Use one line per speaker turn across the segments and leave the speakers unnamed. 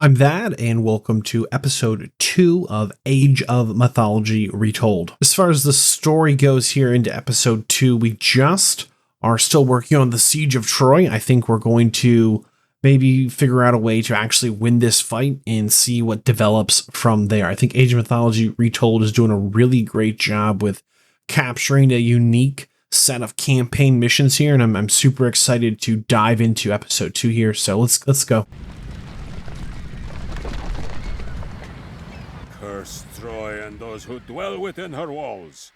I'm Vadd, and welcome to episode 2 of Age of Mythology Retold. As far as the story goes here into episode 2, we just are still working on the Siege of Troy. I think we're going to maybe figure out a way to actually win this fight and see what develops from there. I think Age of Mythology Retold is doing a really great job with capturing a unique set of campaign missions here, and I'm super excited to dive into episode 2 here. So let's go.
Curse Troy and those who dwell within her walls.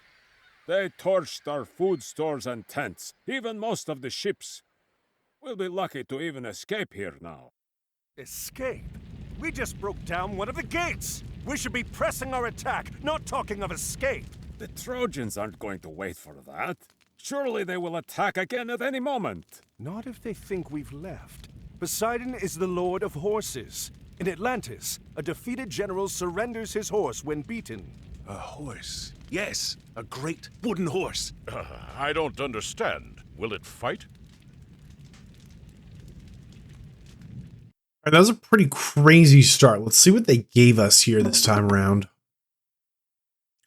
They torched our food stores and tents, even most of the ships. We'll be lucky to even escape here now.
Escape? We just broke down one of the gates! We should be pressing our attack, not talking of escape!
The Trojans aren't going to wait for that. Surely they will attack again at any moment.
Not if they think we've left. Poseidon is the lord of horses. In Atlantis, a defeated general surrenders his horse when beaten.
A horse? Yes, a great wooden horse.
I don't understand. Will it fight?
All right, that was a pretty crazy start. Let's see what they gave us here this time around.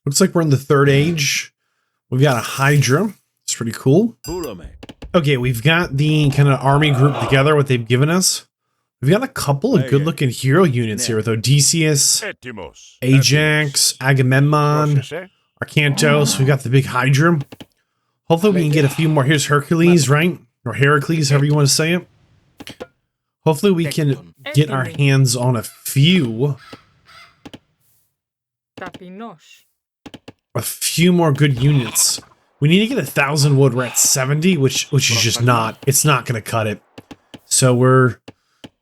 Looks like we're in the third age. We've got a Hydra. It's pretty cool. Okay, we've got the kind of army group together, what they've given us. We've got a couple of good-looking hero units here with Odysseus, Ajax, Agamemnon, Arcantos. We've got the big Hydra. Hopefully we can get a few more. Here's Hercules, right? Or Heracles, however you want to say it. Hopefully we can get our hands on a few more good units. We need to get 1,000 wood. We're at 70, which is just not. It's not going to cut it. So we're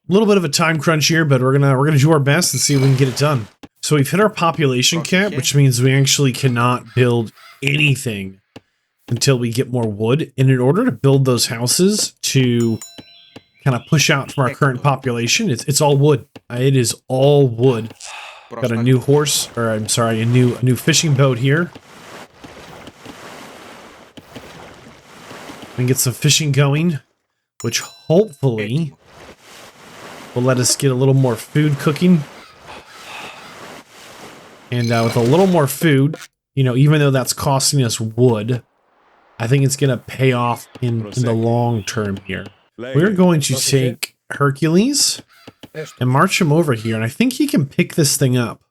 a little bit of a time crunch here, but we're gonna do our best and see if we can get it done. So we've hit our population cap, which means we actually cannot build anything until we get more wood. And in order to build those houses to kind of push out from our current population, it's all wood. It is all wood. Got a new horse, or I'm sorry, a new fishing boat here. We can get some fishing going, which hopefully will let us get a little more food cooking. And with a little more food, you know, even though that's costing us wood, I think it's going to pay off in the long term here. We're going to take Hercules and march him over here. And I think he can pick this thing up.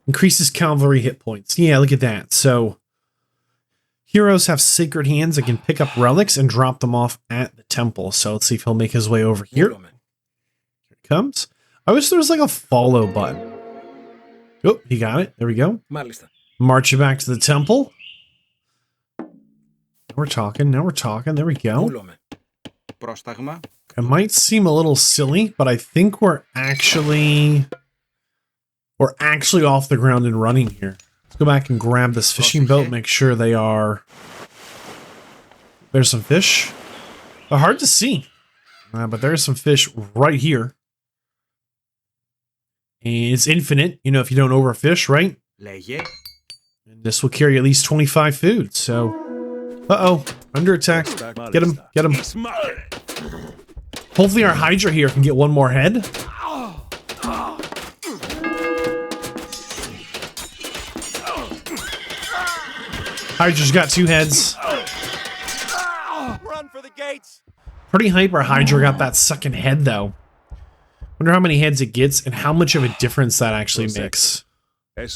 Increases cavalry hit points. Yeah, look at that. So heroes have sacred hands that can pick up relics and drop them off at the temple. So let's see if he'll make his way over here. Here he comes. I wish there was like a follow button. Oh, he got it. There we go. March you back to the temple. Now we're talking. Now we're talking. There we go. It might seem a little silly, but I think we're actually off the ground and running here. Go back and grab this fishing boat, make sure they are... There's some fish. They're hard to see, but there's some fish right here. And it's infinite, you know, if you don't overfish, right? And this will carry at least 25 food, so... Uh-oh, under attack. Get him, get him. Hopefully our Hydra here can get one more head. Hydra's got 2 heads.
Run for the gates!
Pretty hyper Hydra got that second head, though. Wonder how many heads it gets and how much of a difference that actually makes. A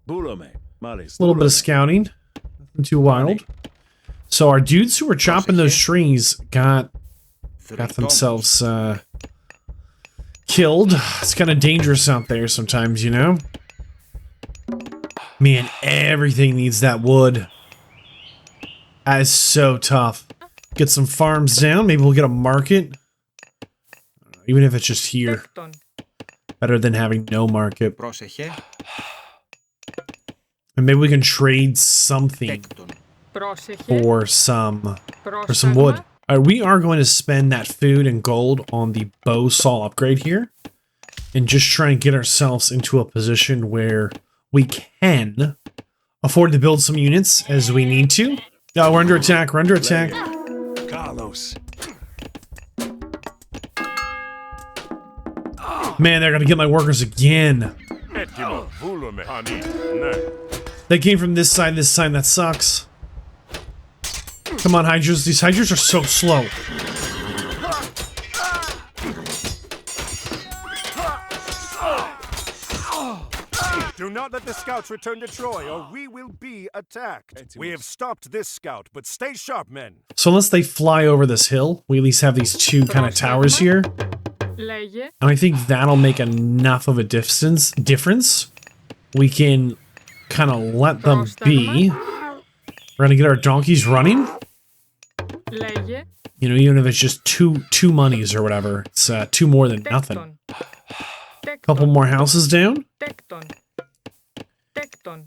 little bit of scouting. Nothing too wild. So our dudes who were chopping those trees got themselves killed. It's kind of dangerous out there sometimes, you know? Man, everything needs that wood. That is so tough. Get some farms down. Maybe we'll get a market. Even if it's just here. Better than having no market. And maybe we can trade something for some wood. All right, we are going to spend that food and gold on the bow saw upgrade here. And just try and get ourselves into a position where we can afford to build some units as we need to. Oh, we're under attack. We're under attack.
Carlos.
Man, they're gonna get my workers again.
Etimo volume ani. Ne.
They came from this side, that sucks. Come on, Hydras. These Hydras are so slow.
Do not let the scouts return to Troy, or we will be attacked. We have stopped this scout, but stay sharp, men.
So unless they fly over this hill, we at least have these two kind of towers here. And I think that'll make enough of a difference. We can kind of let them be. We're gonna get our donkeys running. You know, even if it's just two monies or whatever, it's two more than nothing. Couple more houses down.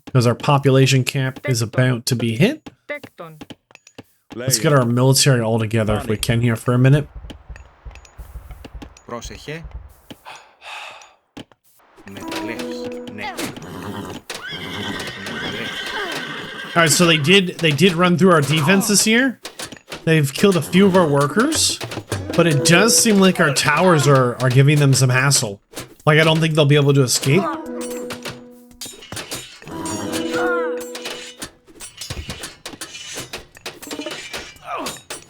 Because our population cap is about to be hit. Let's get our military all together if we can here for a minute.
Πρόσεχε.
Alright, so they did run through our defenses here. They've killed a few of our workers, but it does seem like our towers are giving them some hassle. Like, I don't think they'll be able to escape.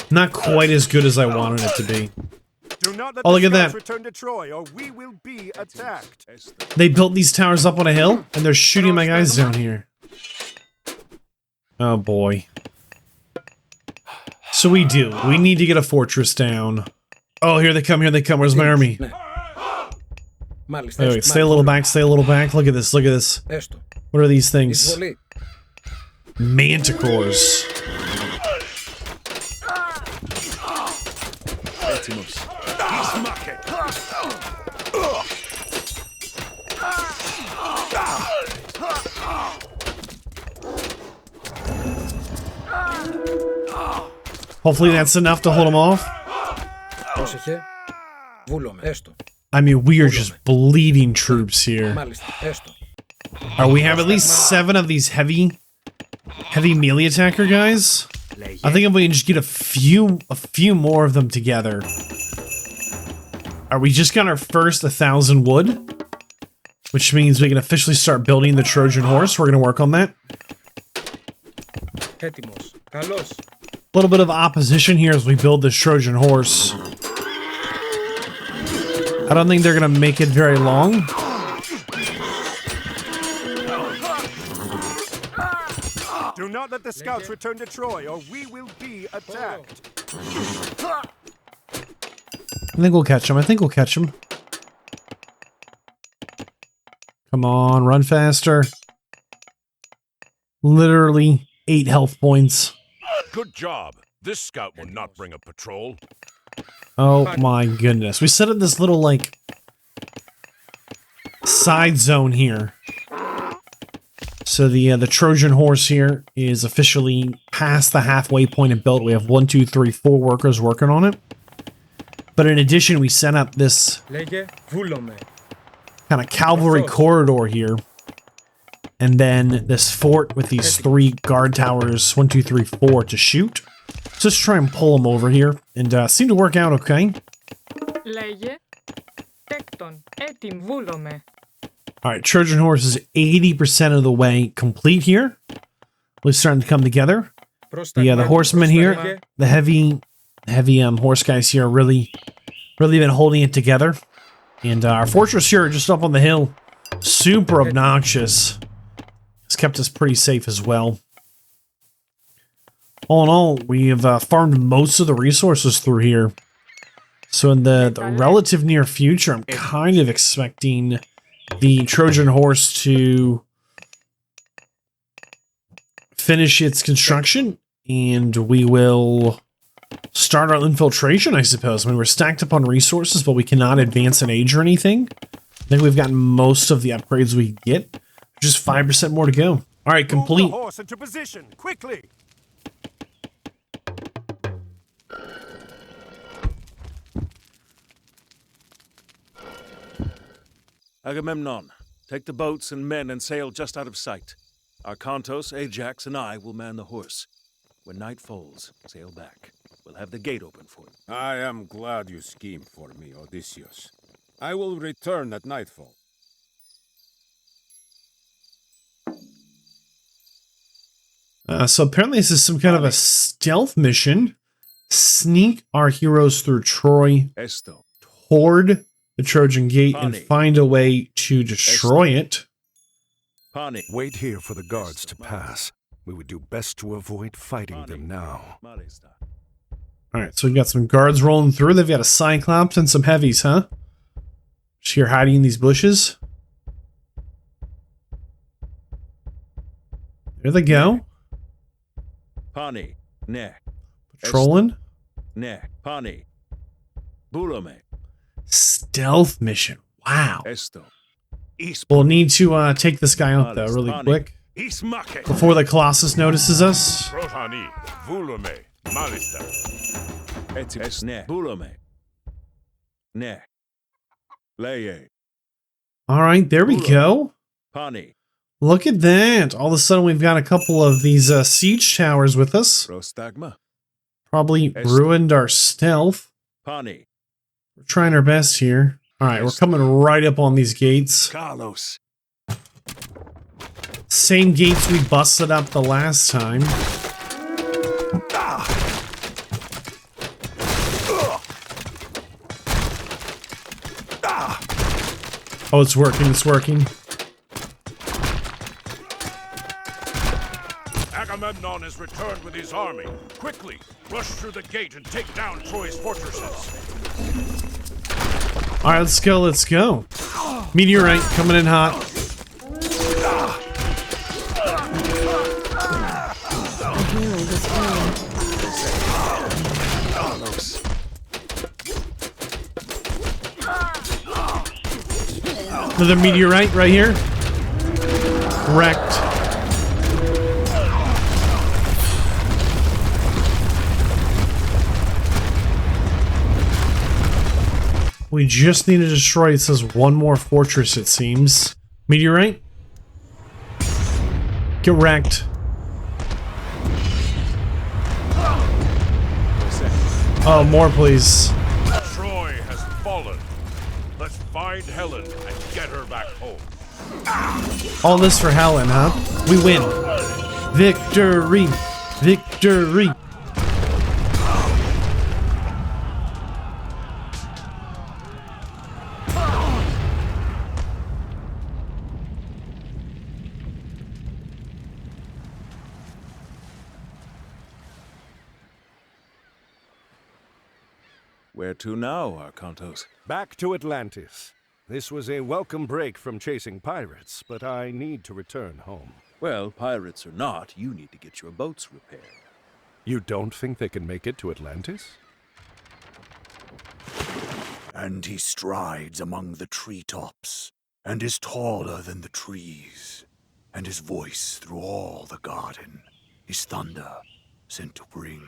Not quite as good as I wanted it to be. Oh, look at that.
Return to Troy, or we will be attacked.
They built these towers up on a hill, and they're shooting my guys down here. Oh, boy. So we do. We need to get a fortress down. Oh, here they come, here they come. Where's my army? Wait, stay a little back, stay a little back. Look at this, look at this. What are these things? Manticores. Hopefully that's enough to hold them off. I mean, we are just bleeding troops here. Alright, we have at least 7 of these heavy melee attacker guys. I think if we can just get a few more of them together. We just got our first 1,000 wood, which means we can officially start building the Trojan horse. We're gonna work on that. A little bit of opposition here as we build this Trojan horse. I don't think they're gonna make it very long.
Do not let the scouts return to Troy, or we will be attacked.
I think we'll catch him. I think we'll catch him. Come on, run faster. Literally 8 health points.
Good job. This scout will not bring a patrol.
Oh my goodness. We set up this little, like, side zone here. So the Trojan horse here is officially past the halfway point and built. We have 1, 2, 3, 4 workers working on it. But in addition, we set up this kind of cavalry corridor here. And then this fort with these 3 guard towers, 1, 2, 3, 4 to shoot. Just try and pull them over here, and seem to work out okay. Alright, Trojan horse is 80% of the way complete here. We're starting to come together. Yeah, the horsemen here, the heavy horse guys here, really been holding it together. And our fortress here, just up on the hill, super obnoxious. It's kept us pretty safe as well. All in all, we have farmed most of the resources through here. So in the relative near future, I'm kind of expecting the Trojan horse to finish its construction, and we will start our infiltration, I suppose. I mean, we're stacked up on resources, but we cannot advance in age or anything. I think we've gotten most of the upgrades we can get. Just 5% more to go. All right, complete.
Move the horse into position, quickly.
Agamemnon, take the boats and men and sail just out of sight. Arkantos, Ajax, and I will man the horse. When night falls, sail back. We'll have the gate open for you.
I am glad you schemed for me, Odysseus. I will return at nightfall.
So apparently this is some kind of a stealth mission. Sneak our heroes through Troy
Esto.
toward the Trojan Gate and
Pani.
find a way to destroy it.
Pani.
Wait here for the guards to pass. We would do best to avoid fighting them now.
Malista.
All right, so we've got some guards rolling through. They've got a Cyclops and some heavies, huh? Just here hiding in these bushes. There they go.
Pani. Ne.
Patrolling.
Ne. Pani. Bulome.
Stealth mission. Wow.
Esto.
We'll need to take this guy out, though, really quick.
Ismake.
Before the Colossus notices us.
Trojani, Volume, Malista.
Etis ne. Bulome. Ne. Leye.
All right, there we go.
Pani.
Look at that. All of a sudden, we've got a couple of these siege towers with us.
Prostagma.
Probably ruined our stealth.
Pani.
We're trying our best here. All right, we're coming right up on these gates.
Carlos.
Same gates we busted up the last time. Oh, it's working, it's working.
Agamemnon has returned with his army. Quickly, rush through the gate and take down Troy's fortresses.
All right, let's go, let's go. Meteorite coming in hot. Another meteorite right here. Wrecked. We just need to destroy, it says one more fortress, it seems. Meteorite? Get wrecked. Oh, more please.
Troy has fallen. Let's find Helen and get her back home.
All this for Helen, huh? We win. Victory! Victory!
Where to now, Arkantos?
Back to Atlantis. This was a welcome break from chasing pirates, but I need to return home.
Well, pirates or not, you need to get your boats repaired.
You don't think they can make it to Atlantis?
And he strides among the treetops, and is taller than the trees, and his voice through all the garden is thunder sent to bring.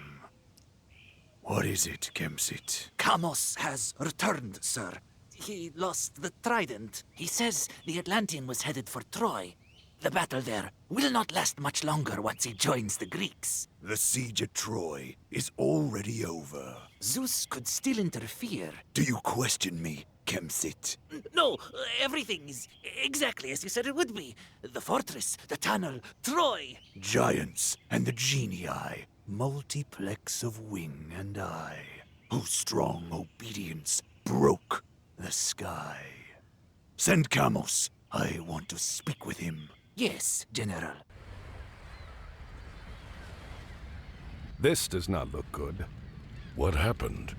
What is it, Kemsit?
Kamos has returned, sir. He lost the trident. He says the Atlantean was headed for Troy. The battle there will not last much longer once he joins the Greeks.
The siege at Troy is already over.
Zeus could still interfere.
Do you question me, Kemsit?
No, everything is exactly as you said it would be. The fortress, the tunnel, Troy.
Giants and the genii, multiplex of wing and eye, whose strong obedience broke the sky. Send Kamos. I want to speak with him.
Yes, General.
This does not look good.
What happened?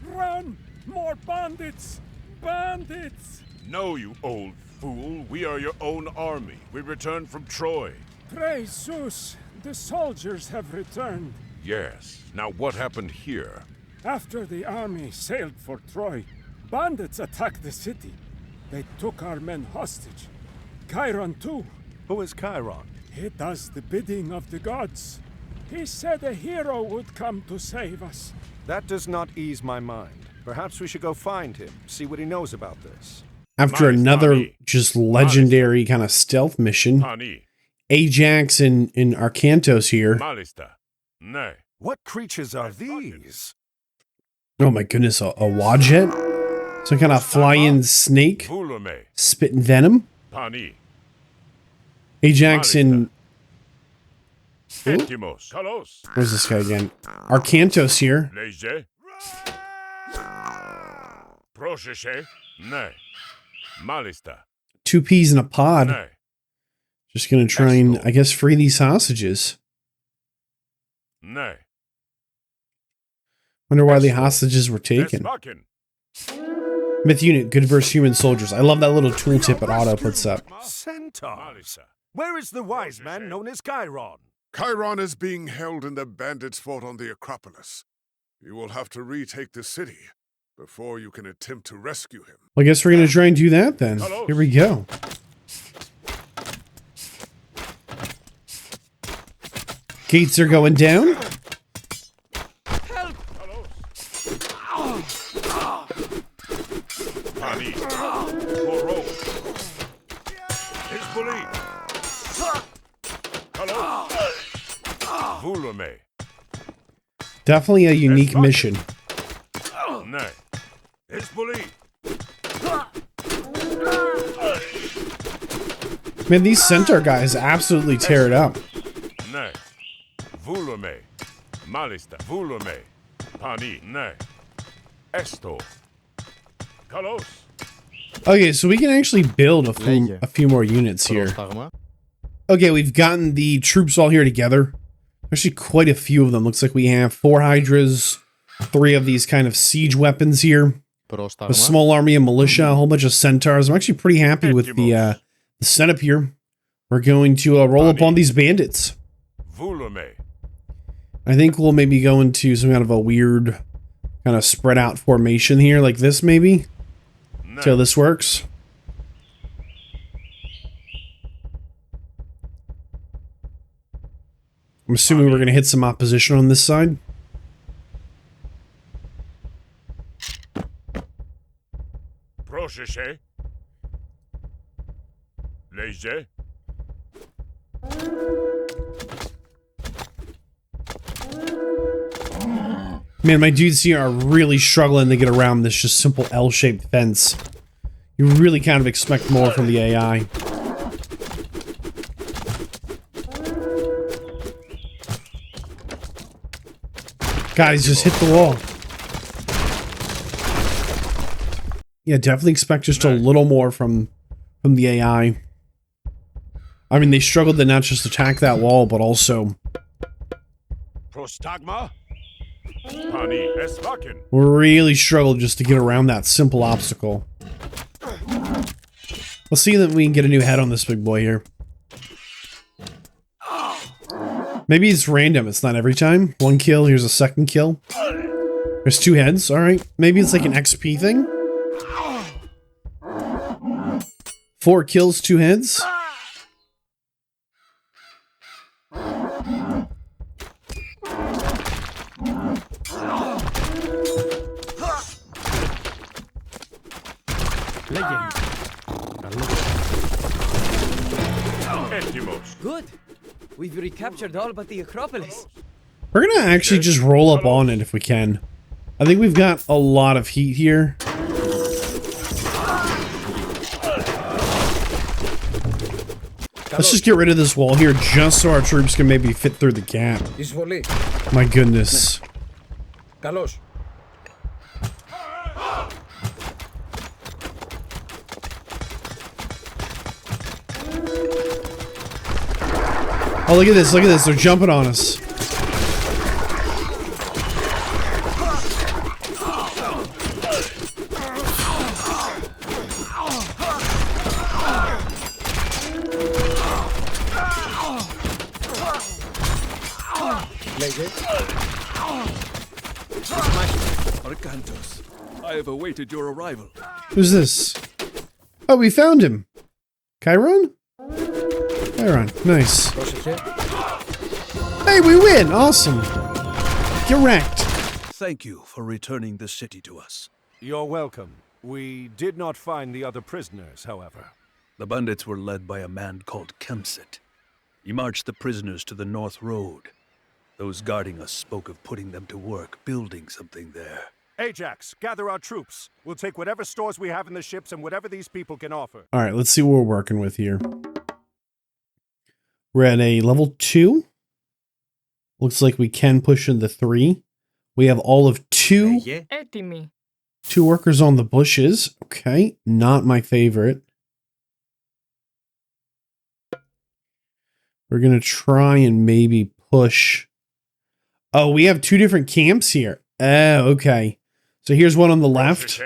Run! More bandits! Bandits!
No, you old fool. We are your own army. We returned from Troy.
Praise Zeus! The soldiers have returned.
Yes. Now what happened here?
After the army sailed for Troy, bandits attacked the city. They took our men hostage. Chiron too.
Who is Chiron?
He does the bidding of the gods. He said a hero would come to save us.
That does not ease my mind. Perhaps we should go find him, see what he knows about this.
After
Nice,
another
Tommy.
just legendary kind of stealth mission,
Pani,
Ajax and Arkantos here.
Malista. Ne.
What creatures are these?
Oh my goodness, a Wadjet? Some kind of flying snake
Vulume,
spitting venom.
Pani,
Ajax in... Ooh,
Entimos, Kalos,
where's this guy again? Arcantos here.
Leje, Prosheshe, Ne, Malista,
2 peas in a pod.
Ne,
Just gonna try and, I guess, free these hostages.
Ne,
Wonder why the hostages were taken.
Esbakin,
Myth unit, good versus human soldiers. I love that little tooltip it auto puts up.
Centaurs. Where is the wise man known as Chiron?
Chiron is being held in the bandits' fort on the Acropolis. You will have to retake the city before you can attempt to rescue him.
Well, I guess we're gonna try and do that then. Here we go. Gates are going down.
Pani, Boro, Hizbuli, Kalos, Vulume,
Definitely a unique mission.
Ne, Hizbuli,
Man, these centaur guys absolutely tear it up.
Ne, Vulume, Malista, Vulume, Pani, Ne, Esto, Kalos,
Okay, so we can actually build a few more units here. Okay, we've gotten the troops all here together. Actually, quite a few of them. Looks like we have 4 hydras, 3 of these kind of siege weapons here, a small army of militia, a whole bunch of centaurs. I'm actually pretty happy with the setup here. We're going to roll up on these bandits.
Vulume,
I think we'll maybe go into some kind of a weird kind of spread out formation here, like this maybe. See how this works. I'm assuming we're going to hit some opposition on this side.
Prosheshe, Leje,
Man, my dudes here are really struggling to get around this just simple L-shaped fence. You really kind of expect more from the AI. Guys, just hit the wall. Yeah, definitely expect just a little more from the AI. I mean, they struggled to not just attack that wall, but also
Prostagma, Pani, Esbakin,
really struggled just to get around that simple obstacle. Let's see that we can get a new head on this big boy here. Maybe it's random. It's not every time. 1 kill. Here's a 2nd kill. There's 2 heads. All right. Maybe it's like an XP thing. 4 kills, 2 heads.
Entimos,
Good. We've recaptured all but the Acropolis.
We're gonna actually just roll up on it if we can. I think we've got a lot of heat here. Let's just get rid of this wall here just so our troops can maybe fit through the gap. My goodness. Oh, look at this, look at this. They're jumping on us.
Arcantos, I have awaited your arrival.
Who's this? Oh, we found him. Chiron? Chiron, nice. Hey, we win! Awesome. Get wrecked.
Thank you for returning the city to us.
You're welcome. We did not find the other prisoners, however.
The bandits were led by a man called Kemsit. He marched the prisoners to the North Road. Those guarding us spoke of putting them to work, building something there.
Ajax, gather our troops. We'll take whatever stores we have in the ships and whatever these people can offer.
All right, let's see what we're working with here. We're at a level 2. Looks like we can push into 3. We have all of 2.
Έτοιμοι.
2 workers on the bushes. Okay, not my favorite. We're going to try and maybe push. Oh, we have 2 different camps here. Oh, okay. So here's one on the left.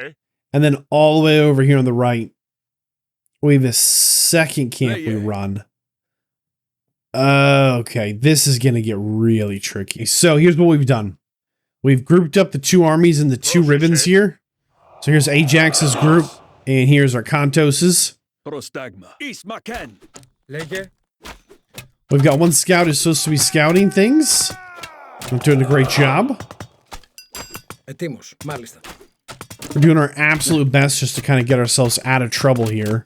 And then all the way over here on the right, we have a second camp we run. Okay, this is going to get really tricky. So here's what we've done. We've grouped up the 2 armies into 2 ribbons here. So here's Ajax's group, and here's our Kantos's. We've got one scout who's supposed to be scouting things. We're doing a great job. We're doing our absolute best just to kind of get ourselves out of trouble here.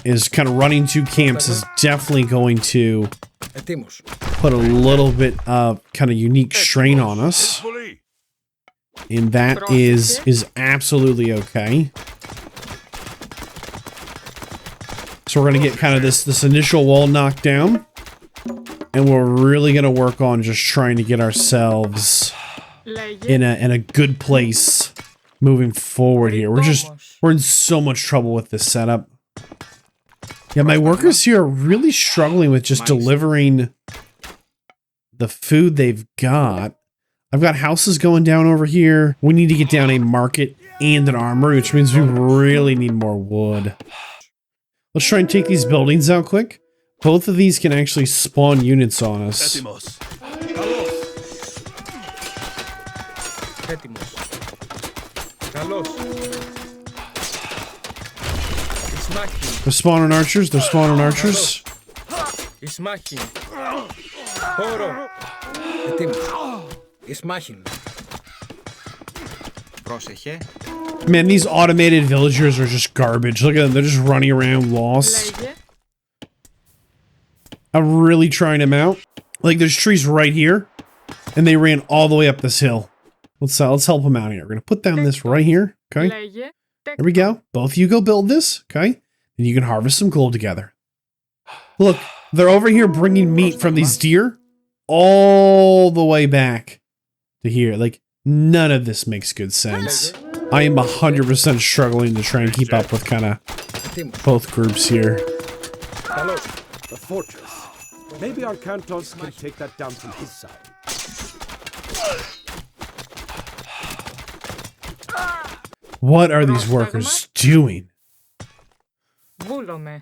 Is kind of running 2 camps is definitely going to put a little bit of kind of unique strain on us. And that is absolutely okay. So we're going to get kind of this initial wall knocked down. And we're really going to work on just trying to get ourselves in a good place moving forward here. We're in so much trouble with this setup. Yeah, my workers here are really struggling with just delivering the food they've got. I've got houses going down over here. We need to get down a market and an armory, which means we really need more wood. Let's try and take these buildings out quick. Both of these can actually spawn units on us. They're spawning archers. They're spawning archers. Man, these automated villagers are just garbage. Look at them. They're just running around lost. I'm really trying them out. Like, there's trees right here. And they ran all the way up this hill. Let's help them out here. We're going to put down this right here. Okay. There we go. Both of you go build this. Okay. And you can harvest some gold together. Look, they're over here bringing meat from these deer all the way back to here. Like, none of this makes good sense. I am 100% struggling to try and keep up with kind of both groups here.
The fortress. Maybe our Kantos can take that down from his side.
What are these workers doing?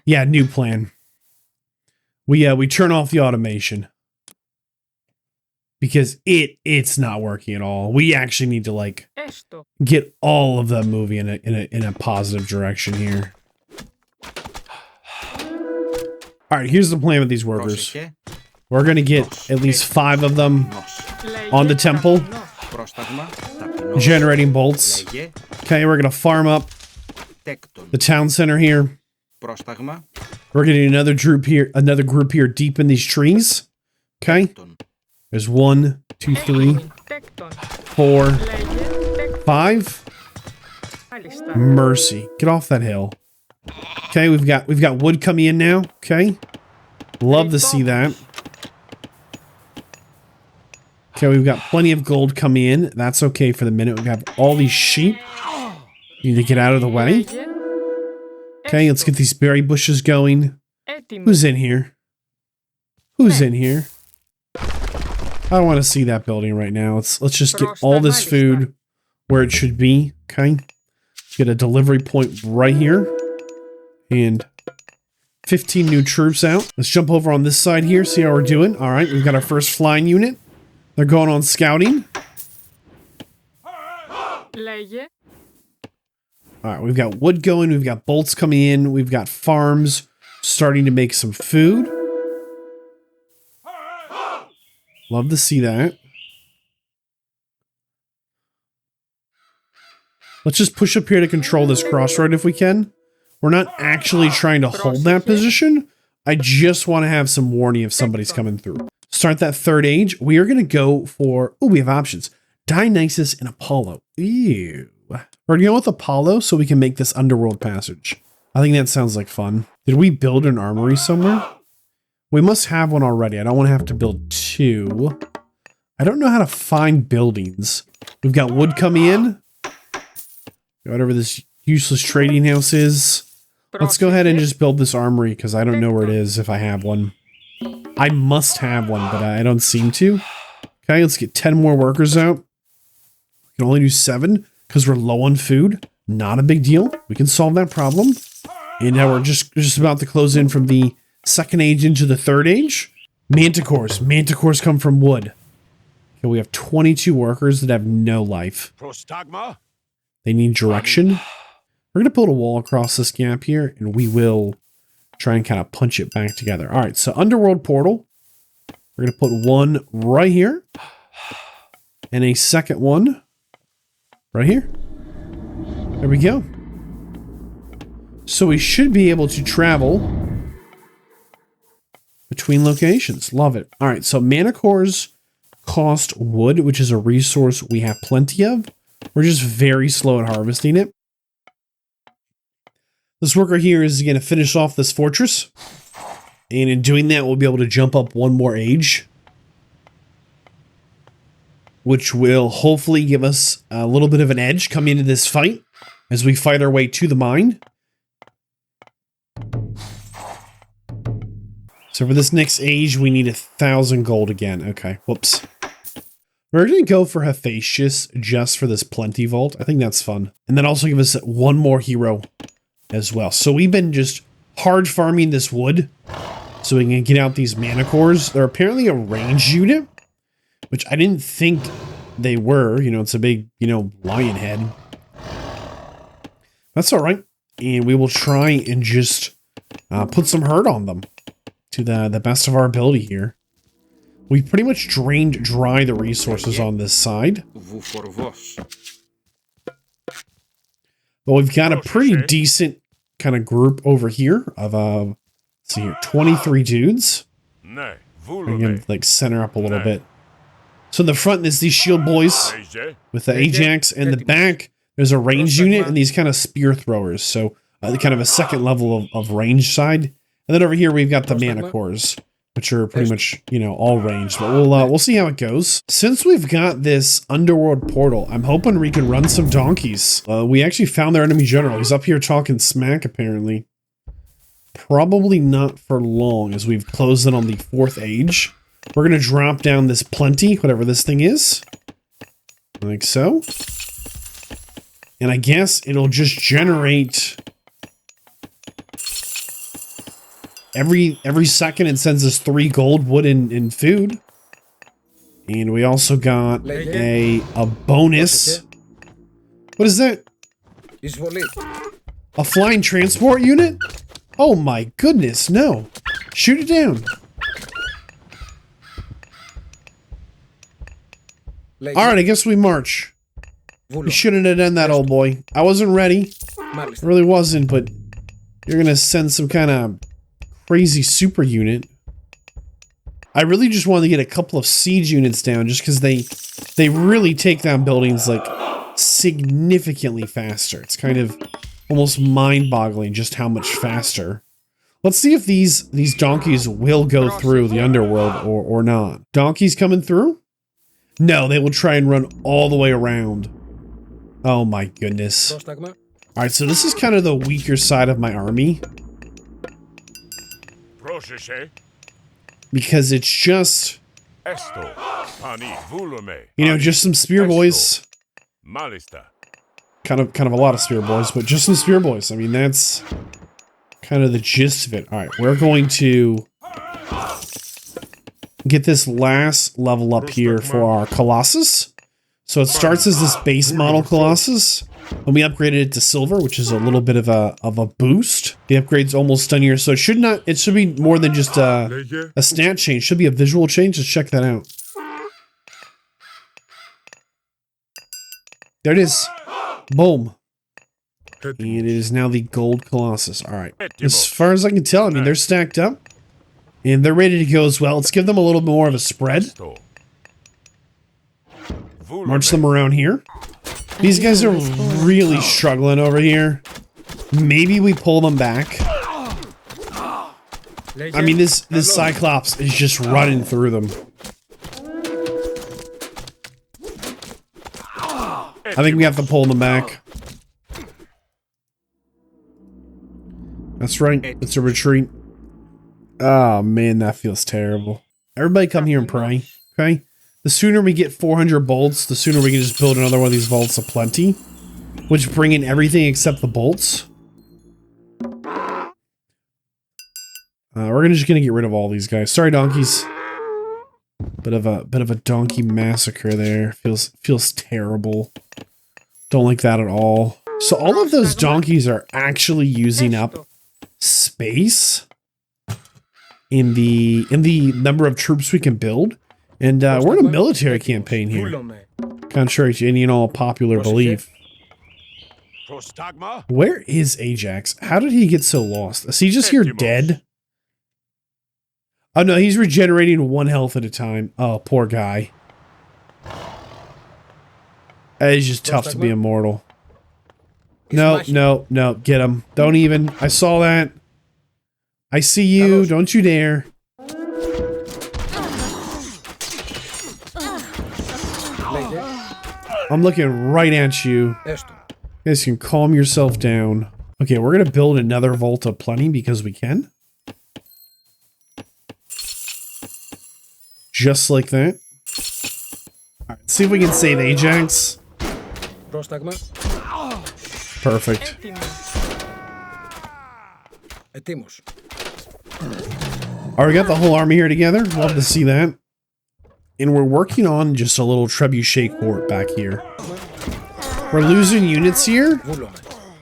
Yeah, new plan. We turn off the automation. Because it's not working at all. We actually need to like get all of them moving in a positive direction here. All right, here's the plan with these workers. We're gonna get at least 5 of them on the temple, generating bolts. Okay, we're gonna farm up the town center here. We're getting another group here deep in these trees. Okay. There's 1, 2, 3, 4, 5. Mercy. Get off that hill. Okay, we've got wood coming in now. Okay. Love to see that. Okay, we've got plenty of gold coming in. That's okay for the minute. We have all these sheep. Need to get out of the way. Okay, let's get these berry bushes going. Who's in here? Who's in here? I don't want to see that building right now. Let's just get all this food where it should be. Okay. Get a delivery point right here. And 15 new troops out. Let's jump over on this side here, see how we're doing. All right, we've got our first flying unit. They're going on scouting. All right, we've got wood going. We've got bolts coming in. We've got farms starting to make some food. Love to see that. Let's just push up here to control this crossroad if we can. We're not actually trying to hold that position. I just want to have some warning if somebody's coming through. Start that third age. We are going to go for... Oh, we have options. Dionysus and Apollo. Ew. We're gonna go with Apollo so we can make this underworld passage. I think that sounds like fun. Did we build an armory somewhere? We must have one already. I don't want to have to build two. I don't know how to find buildings. We've got wood coming in. Whatever this useless trading house is. Let's go ahead and just build this armory because I don't know where it is if I have one. I must have one, but I don't seem to. Okay, let's get 10 more workers out. We can only do 7 because we're low on food. Not a big deal. We can solve that problem. And now we're just about to close in from the second age into the third age. Manticores. Manticores come from wood. Okay, we have 22 workers that have no life.
Prostagma?
They need direction. We're going to build a wall across this gap here, and we will try and kind of punch it back together. All right, so underworld portal. We're going to put one right here. And a second one right here. There we go. So we should be able to travel between locations. Love it. All right, so mana cores cost wood, which is a resource we have plenty of. We're just very slow at harvesting it. This worker here is going to finish off this fortress. And in doing that, we'll be able to jump up one more age. Which will hopefully give us a little bit of an edge coming into this fight. As we fight our way to the mine. So for this next age, we need 1,000 gold again. Okay, whoops. We're going to go for Hephaestus just for this plenty vault. I think that's fun. And then also give us one more hero as well. So we've been just hard farming this wood so we can get out these mana cores. They're apparently a ranged unit, which I didn't think they were. You know, it's a big, lion head. That's all right. And we will try and just put some hurt on them to the best of our ability here. We pretty much drained dry the resources on this side. But we've got a pretty decent kind of group over here of, let's see here, 23 dudes. I'm going to like center up a little bit. So in the front, there's these shield boys with the Ajax, and the back, there's a range unit and these kind of spear throwers. So kind of a second level of range side. And then over here, we've got the mana cores, which are pretty much, all ranged. But we'll see how it goes. Since we've got this underworld portal, I'm hoping we can run some donkeys. We actually found their enemy general. He's up here talking smack, apparently. Probably not for long, as we've closed in on the 4th age. We're going to drop down this plenty, whatever this thing is. Like so. And I guess it'll just generate... Every second it sends us 3 gold, wood, and food. And we also got a bonus. What is that? A flying transport unit? Oh my goodness, no. Shoot it down. Alright, I guess we march. We shouldn't have done that, old boy. I wasn't ready. I really wasn't, but you're gonna send some kind of crazy super unit. I really just wanted to get a couple of siege units down just because they really take down buildings like significantly faster. It's kind of almost mind-boggling just how much faster. Let's see if these donkeys will go through the underworld or not. Donkeys coming through? No, they will try and run all the way around. Oh my goodness. Alright, so this is kind of the weaker side of my army. Because it's just, just some spear boys. Kind of a lot of spear boys, but just some spear boys. I mean, that's kind of the gist of it. All right, we're going to get this last level up here for our Colossus. So it starts as this base model Colossus. And we upgraded it to silver, which is a little bit of a boost. The upgrade's almost done here, so it should be more than just a stat change. It should be a visual change. Let's check that out. There it is. Boom. And it is now the gold Colossus. All right. As far as I can tell, I mean, they're stacked up. And they're ready to go as well. Let's give them a little bit more of a spread. March them around here. These guys are really struggling over here. Maybe we pull them back. I mean, this Cyclops is just running through them. I think we have to pull them back. That's right. It's a retreat. Oh, man, that feels terrible. Everybody come here and pray, okay? The sooner we get 400 bolts, the sooner we can just build another one of these vaults of plenty. Which bring in everything except the bolts. We're just gonna get rid of all these guys. Sorry, donkeys. Bit of a donkey massacre there. Feels terrible. Don't like that at all. So all of those donkeys are actually using up space in the number of troops we can build, and we're in a military campaign here, contrary to any and all popular belief. Where is Ajax? How did he get so lost? Is he just here dead? Oh no, he's regenerating 1 health at a time. Oh, poor guy. It's just tough to be immortal. No, no, no, get him. Don't even. I saw that. I see you. Don't you dare. I'm looking right at you. You guys can calm yourself down. Okay, we're going to build another Vault of Plenty because we can. Just like that. Alright, let's see if we can save Ajax. Perfect. Alright, we got the whole army here together. Love to see that. And we're working on just a little trebuchet court back here. We're losing units here.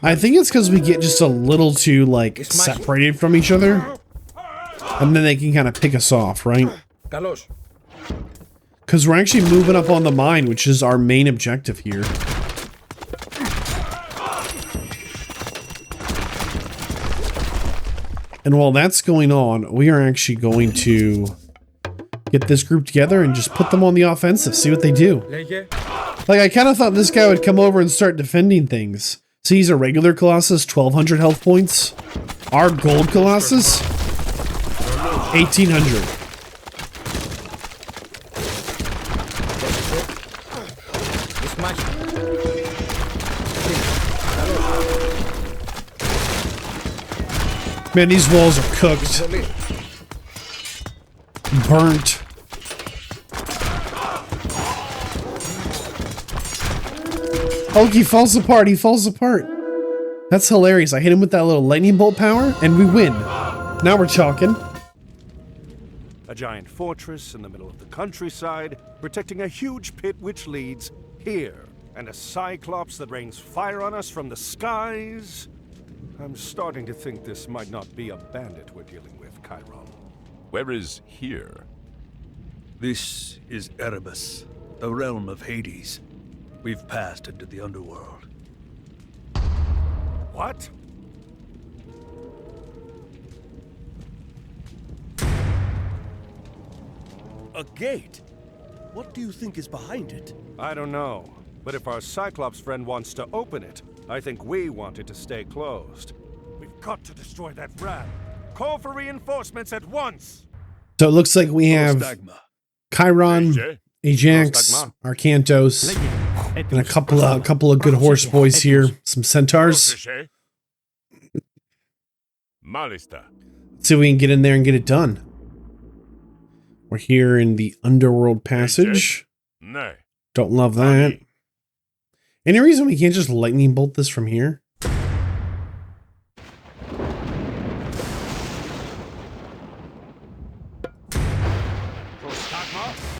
I think it's because we get just a little too, like, separated from each other. And then they can kind of pick us off, right? Because we're actually moving up on the mine, which is our main objective here. And while that's going on, we are actually going to get this group together and just put them on the offensive, see what they do. Like, I kind of thought this guy would come over and start defending things. See, he's a regular Colossus, 1200 health points. Our gold Colossus, 1800. Man, these walls are cooked. Burnt. Oh, he falls apart. He falls apart. That's hilarious. I hit him with that little lightning bolt power, and we win. Now we're talking.
A giant fortress in the middle of the countryside, protecting a huge pit which leads here. And a Cyclops that rains fire on us from the skies. I'm starting to think this might not be a bandit we're dealing with, Chiron.
Where is here?
This is Erebus, the realm of Hades. We've passed into the underworld.
What?
A gate? What do you think is behind it?
I don't know. But if our Cyclops friend wants to open it, I think we want it to stay closed. We've got to destroy that Vadd. Call for reinforcements at once!
So it looks like we have Chiron, Ajax, Arcantos, and a couple of good horse boys here. Some centaurs. Let's see if we can get in there and get it done. We're here in the Underworld Passage. Don't love that. Any reason we can't just lightning bolt this from here?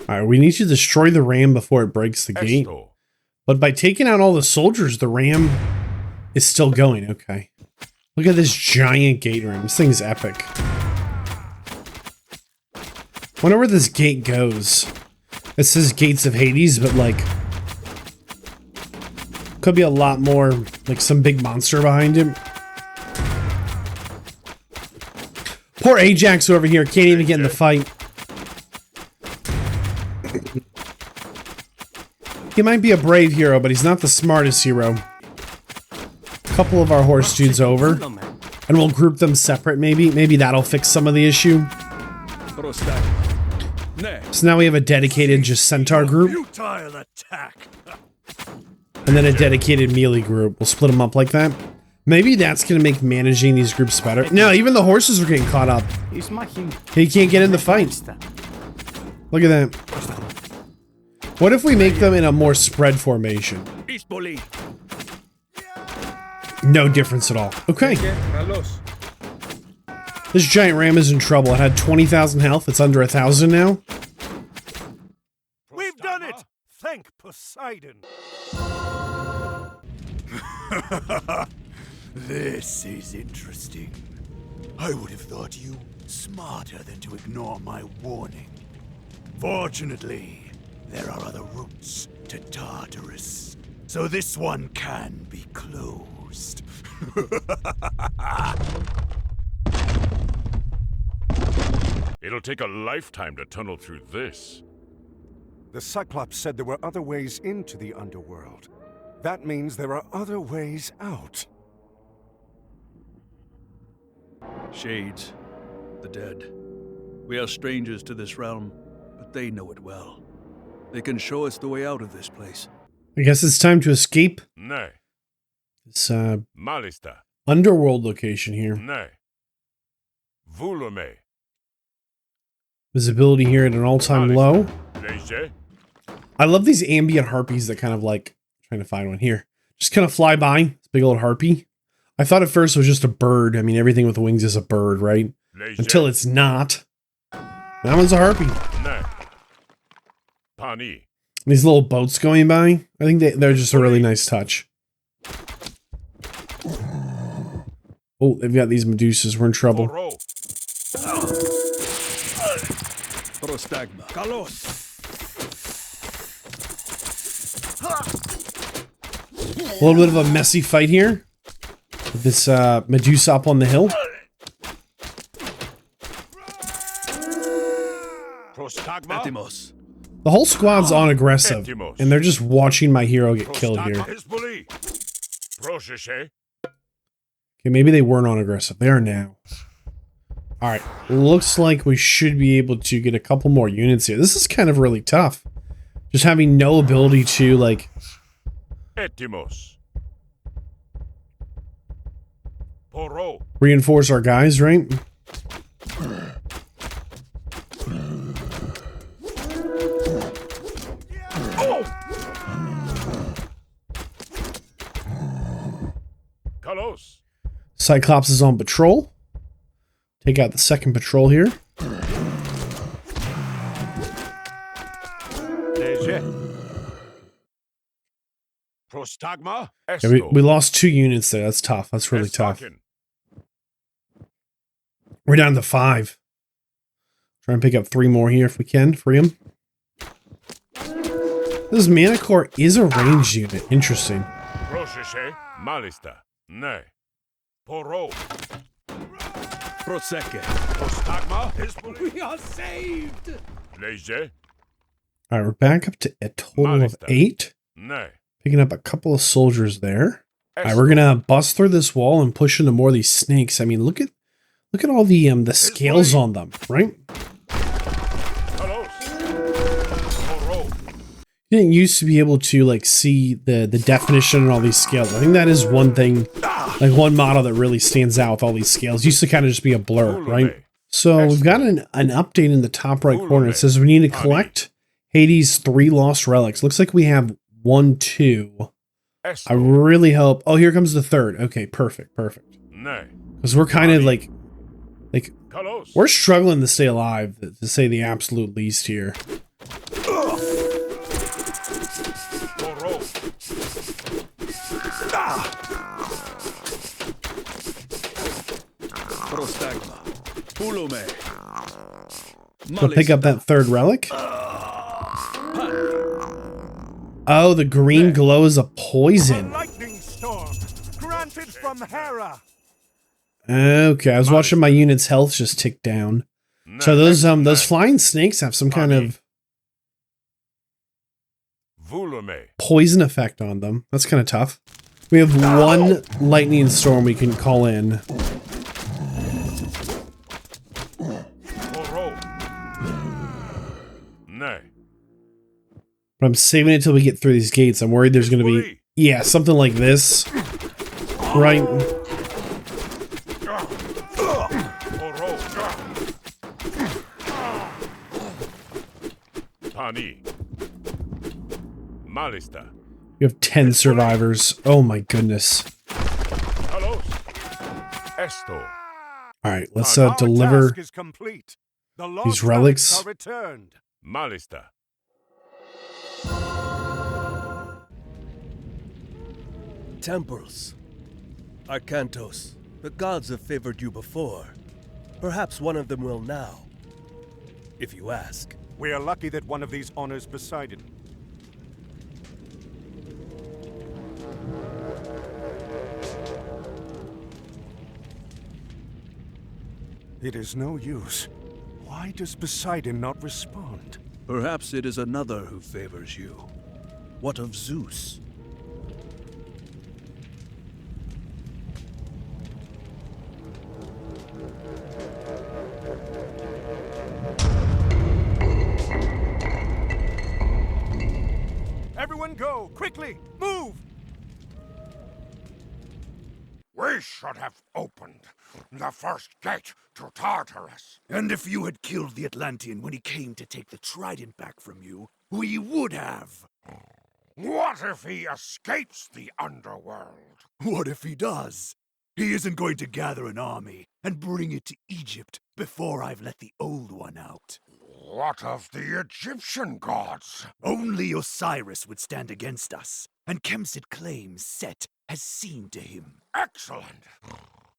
Alright, we need to destroy the ram before it breaks the gate. But by taking out all the soldiers, the ram is still going. Okay. Look at this giant gate ram. This thing's epic. Wonder where this gate goes. It says Gates of Hades, but like... could be a lot more, like some big monster behind him. Poor Ajax over here can't even get in the fight. He might be a brave hero, but he's not the smartest hero. A couple of our horse dudes over. And we'll group them separate, maybe. Maybe that'll fix some of the issue. So now we have a dedicated just centaur group.
Futile attack.
And then a dedicated melee group. We'll split them up like that. Maybe that's going to make managing these groups better. No, even the horses are getting caught up. He can't get in the fight. Look at that. What if we make them in a more spread formation? No difference at all. Okay. This giant ram is in trouble. It had 20,000 health. It's under 1,000 now.
We've done it! Thank Poseidon.
This is interesting. I would have thought you smarter than to ignore my warning. Fortunately, there are other routes to Tartarus, so this one can be closed.
It'll take a lifetime to tunnel through this.
The Cyclops said there were other ways into the underworld. That means there are other ways out.
Shades, the dead. We are strangers to this realm, but they know it well. They can show us the way out of this place.
I guess it's time to escape
Nay.
this
Malista.
underworld location here.
Nay. Vulume.
Visibility here at an all-time low.
Leger.
I love these ambient harpies that kind of like, trying to find one here. Just kind of fly by. This big old harpy. I thought at first it was just a bird. I mean, everything with wings is a bird, right?
Leger.
Until it's not. That one's a harpy.
Nay. Pani.
These little boats going by, I think they're just a really nice touch. Oh, they've got these Medusas. We're in trouble.
Poro.
Prostagma. Kalos.
A little bit of a messy fight here. With this Medusa up on the hill.
Prostagma.
Etimos.
The whole squad's on aggressive. And they're just watching my hero get killed here.
Hizbuli. Prosheshe.
Okay, maybe they weren't on aggressive. They are now. Alright, looks like we should be able to get a couple more units here. This is kind of really tough. Just having no ability to, like...
Etimos. Poro.
reinforce our guys, right?
Kalos.
Cyclops is on patrol. Take out the second patrol here.
Leger. Prostagma.
Yeah, we lost 2 units there. That's tough. That's really tough. We're down to 5. Try and pick up 3 more here if we can. Free them. This Manicore is a ranged unit. Interesting.
Prosheshe. Malista. Nay. Poro.
Prosecke.
Prostagma.
We are saved!
Leger.
Alright, we're back up to a total of 8.
Nay.
Picking up a couple of soldiers there. Alright, we're gonna bust through this wall and push into more of these snakes. I mean, look at all the scales on them, right? You didn't used to be able to like see the definition and all these scales. I think that is one thing, like one model that really stands out with all these scales. It used to kind of just be a blur, right? So we've got an update in the top right corner. It says we need to collect Hades' 3 lost relics. Looks like we have 1, 2. I really hope. Oh, here comes the 3rd. Okay, perfect. Because we're kind of like we're struggling to stay alive, to say the absolute least here. So pick up that 3rd relic. Oh, the green glow is a poison.
A lightning storm granted from Hera.
Okay, I was watching my unit's health just tick down. So those flying snakes have some kind of
Vulume.
poison effect on them. That's kind of tough. We have one lightning storm we can call in.
Oro. Nay.
But I'm saving it till we get through these gates. I'm worried there's going to be, yeah, something like this. Right.
Oro. Pani. Malista.
You have 10 survivors. Oh my goodness.
Hello. Esto.
All right, let's
Our
deliver
task is complete. The
these
lost
relics.
are returned.
Malista.
Temples. Arcantos. The gods have favored you before. Perhaps one of them will now. If you ask.
We are lucky that one of these honors Poseidon. It is no use. Why does Poseidon not respond?
Perhaps it is another who favors you.
What of Zeus?
Everyone go! Quickly! Move!
We should have opened the first gate to Tartarus.
And if you had killed the Atlantean when he came to take the trident back from you, we would have.
What if he escapes the underworld?
What if he does? He isn't going to gather an army and bring it to Egypt before I've let the old one out.
What of the Egyptian gods?
Only Osiris would stand against us, and Kemsit claims Set has seen to him.
Excellent.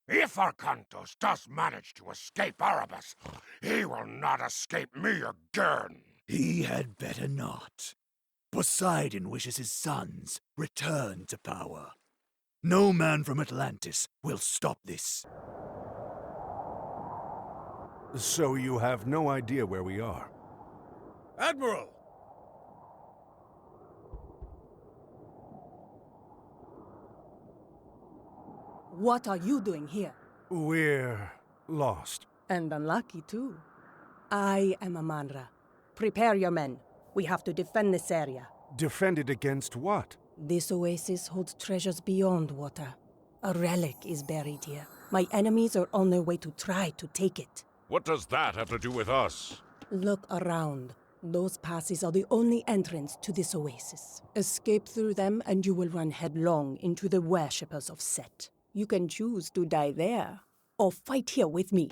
If Arcantos does manage to escape Erebus, he will not escape me again.
He had better not. Poseidon wishes his sons return to power. No man from Atlantis will stop this.
So you have no idea where we are?
Admiral!
What are you doing here?
We're lost.
And unlucky, too. I am Amanra. Prepare your men. We have to defend this area.
Defend it against what?
This oasis holds treasures beyond water. A relic is buried here. My enemies are on their way to try to take it.
What does that have to do with us?
Look around. Those passes are the only entrance to this oasis. Escape through them and you will run headlong into the worshippers of Set. You can choose to die there, or fight here with me.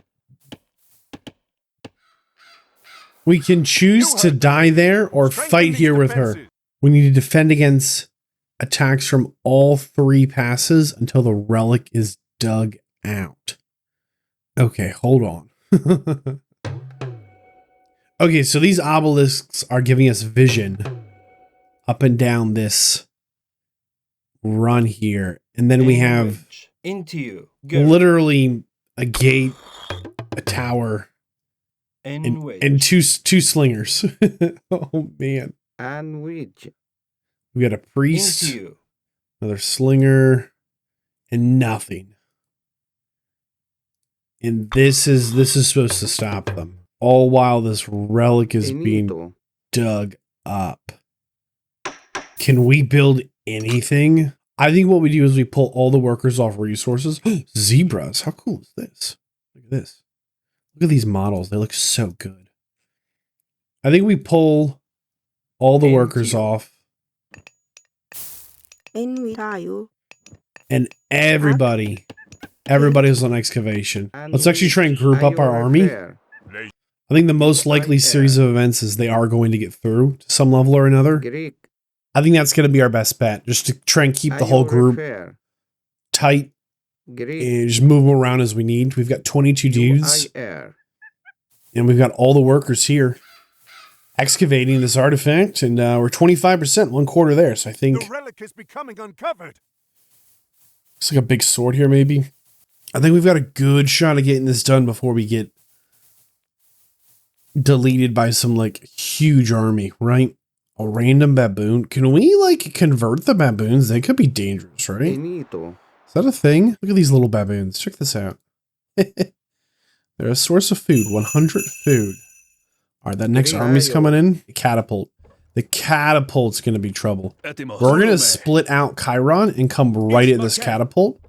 We can choose to die there or fight here with her. We need to defend against attacks from all three passes until the relic is dug out. Okay, hold on. Okay, so these obelisks are giving us vision up and down this run here. And then we have
into you.
Literally a gate, a tower, and two slingers. Oh man.
And which
We got a priest,
into you.
another slinger, and nothing. And this is supposed to stop them. All while this relic is being dug up. Can we build anything? I think what we do is we pull all the workers off resources. Zebras. How cool is this? Look at this. Look at these models. They look so good. I think we pull all the workers off. And everybody's on excavation. Let's actually try and group up our army. I think the most likely series of events is they are going to get through to some level or another. I think that's going to be our best bet, just to try and keep the whole group tight and just move them around as we need. We've got 22 dudes, and we've got all the workers here excavating this artifact, and we're 25%, 1/4 there. So I think
the relic is becoming uncovered.
Looks like a big sword here, maybe. I think we've got a good shot of getting this done before we get deleted by some like huge army, right? A random baboon. Can we like convert the baboons? They could be dangerous, right?
Benito.
Is that a thing? Look at these little baboons. Check this out. They're a source of food. 100 food. All right, that next army's coming in. The catapult. The catapult's going to be trouble. We're going to split out Chiron and come right at this catapult.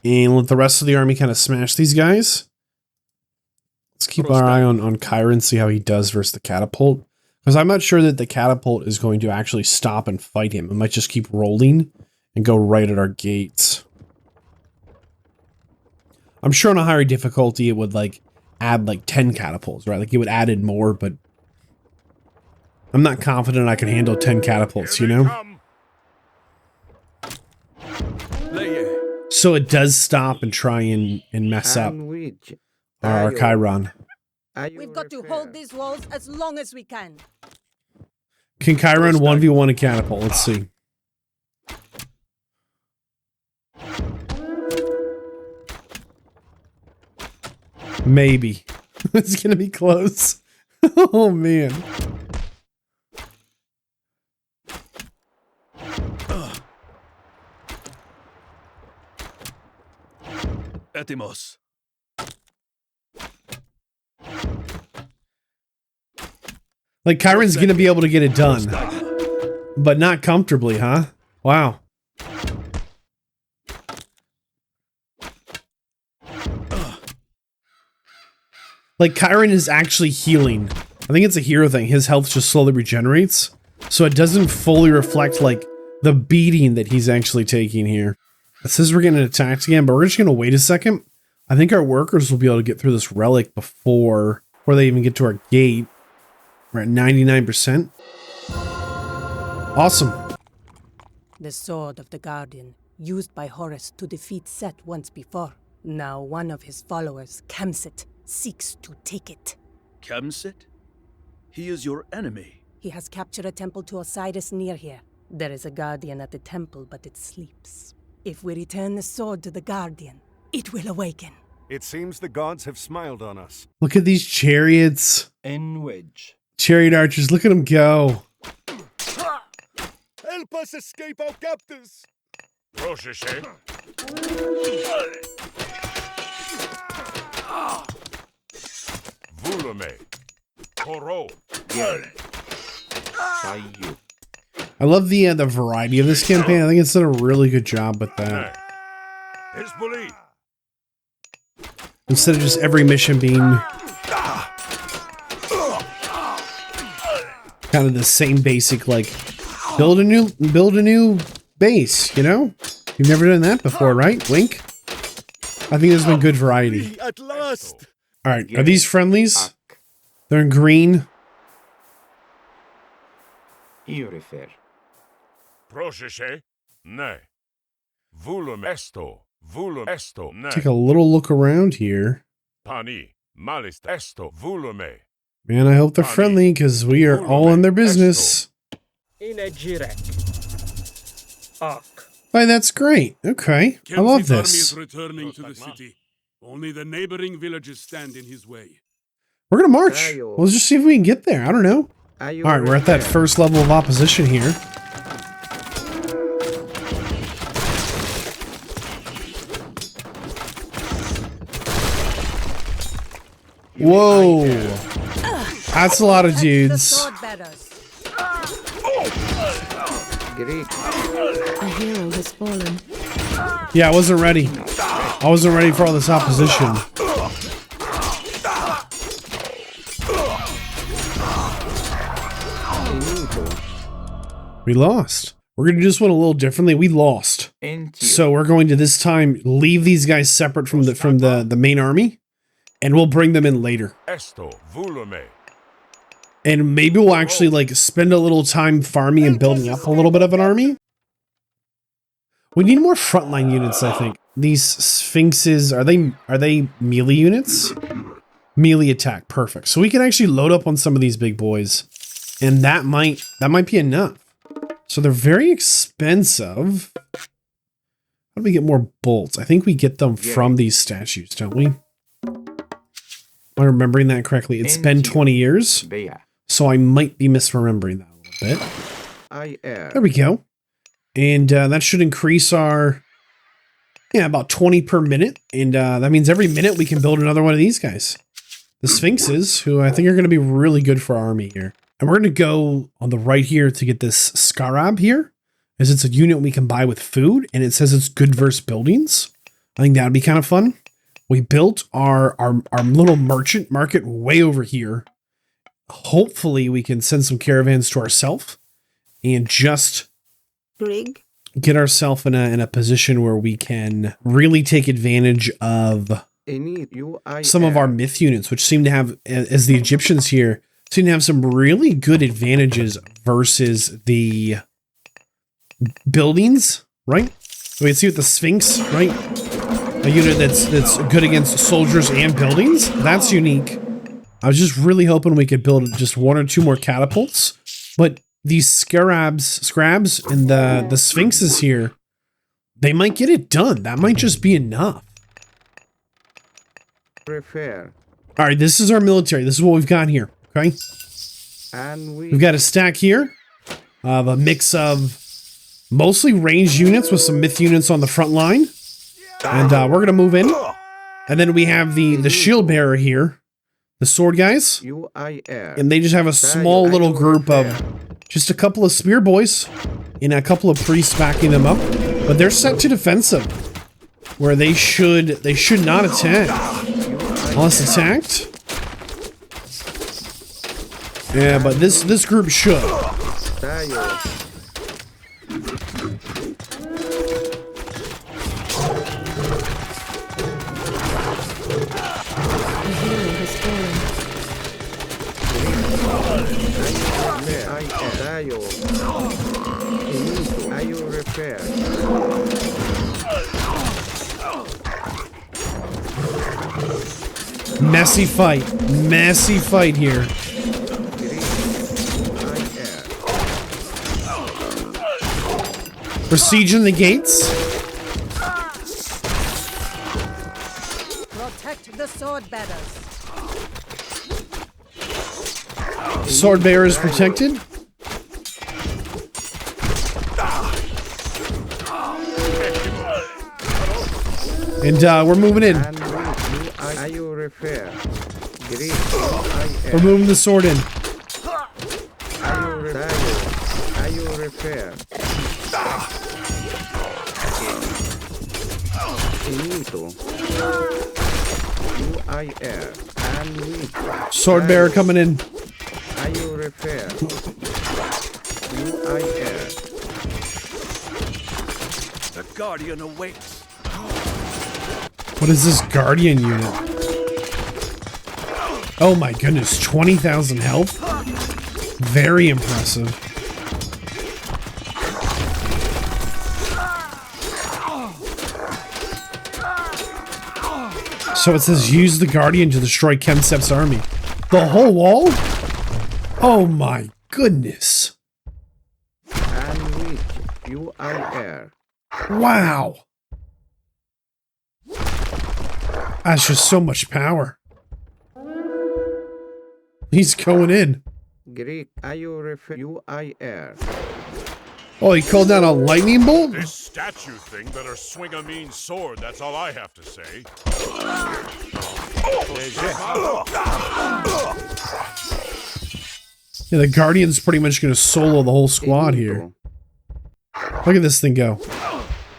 And let the rest of the army kind of smash these guys. Let's keep our eye on Chiron, see how he does versus the catapult. Because I'm not sure that the catapult is going to actually stop and fight him. It might just keep rolling and go right at our gates. I'm sure on a higher difficulty, it would like add like 10 catapults, right? Like it would add in more, but I'm not confident I can handle 10 catapults, you know? So it does stop and try and mess up our Chiron.
We've got to hold these walls as long as we can.
Can Chiron 1v1 a catapult? Let's see. Maybe. It's gonna be close. Oh man.
Etimos.
Like Chiron's gonna be able to get it done. But not comfortably, huh? Wow. Like, Chiron is actually healing. I think it's a hero thing. His health just slowly regenerates. So it doesn't fully reflect, like, the beating that he's actually taking here. It says we're getting attacked again, but we're just going to wait a second. I think our workers will be able to get through this relic before they even get to our gate. We're at 99%. Awesome.
The sword of the Guardian, used by Horus to defeat Set once before. Now one of his followers, Kemsit, seeks to take it.
Kemsit? He is your enemy.
He has captured a temple to Osiris near here. There is a Guardian at the temple, but it sleeps. If we return the sword to the Guardian, it will awaken.
It seems the gods have smiled on us.
Look at these chariots.
Wedge.
Chariot archers, look at them go.
Help us escape our captors!
Rosheshe. Vulume. Koro.
I love the variety of this campaign. I think it's done a really good job with that. Instead of just every mission being kind of the same basic, like build a new base, you know? You've never done that before, right? Wink. I think there's been good variety.
At last!
All right, are these friendlies? They're in green.
Iurifer.
Prosheshe. Ne. Vulum esto. Vulum esto. Ne.
Take a little look around here.
Pani. Malist esto. Volume.
Man, I hope they're friendly because we are all in their business. Why, that's great. Okay, I love this.
Army is returning to the city. Only the neighboring villages stand in his way.
We're gonna march. Let's just see if we can get there. I don't know. All right, we're at that first level of opposition here. Whoa, that's a lot of dudes.
A hero has fallen.
Yeah, I wasn't ready. I wasn't ready for all this opposition. We lost. We're going to do this one a little differently. We lost. So we're going to this time leave these guys separate from the main army, and we'll bring them in later. And maybe we'll actually like spend a little time farming and building up a little bit of an army. We need more frontline units, I think. These sphinxes, are they melee units? Melee attack, perfect. So we can actually load up on some of these big boys. And that might be enough. So they're very expensive. How do we get more bolts? I think we get them from these statues, don't we? Am I remembering that correctly? It's been 20 years. So I might be misremembering that a little bit. There we go. And that should increase our, yeah, about 20 per minute. And that means every minute we can build another one of these guys. The Sphinxes, who I think are going to be really good for our army here. And we're going to go on the right here to get this Scarab here, as it's a unit we can buy with food, and it says it's good versus buildings. I think that would be kind of fun. We built our little merchant market way over here. Hopefully we can send some caravans to ourselves and just get ourselves in a position where we can really take advantage of some of our myth units, which seem to have, as the Egyptians here, seem to have some really good advantages versus the buildings, right? We can see with the Sphinx, right? A unit that's good against soldiers and buildings. That's unique. I was just really hoping we could build just 1 or 2 more catapults, but these scrabs and the Sphinxes here, they might get it done. That might just be enough. All right, this is our military. This is what we've got here. Okay, and we've got a stack here of a mix of mostly ranged units with some myth units on the front line, and we're gonna move in. And then we have the shield bearer here, the sword guys, and they just have a small little group of just a couple of spear boys and a couple of priests backing them up. But they're set to defensive, where they should not attack unless attacked. Yeah, but this group should. Messy fight here. We're sieging the gates.
Protect the sword bearers.
Sword bearer is protected. And we're moving in. We're moving the sword in. Sword bearer coming in.
The Guardian awaits.
What is this Guardian unit? Oh my goodness, 20,000 health? Very impressive. So it says use the Guardian to destroy Kemsep's army. The whole wall? Oh my goodness. Wow. That's just so much power. He's going in. Oh, he called down a lightning bolt?
This statue thing better swing a mean sword, that's all I have to say.
Yeah, the Guardian's pretty much going to solo the whole squad here. Look at this thing go.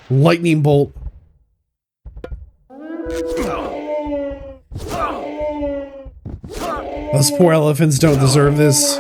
Lightning bolt. Those poor elephants don't deserve this.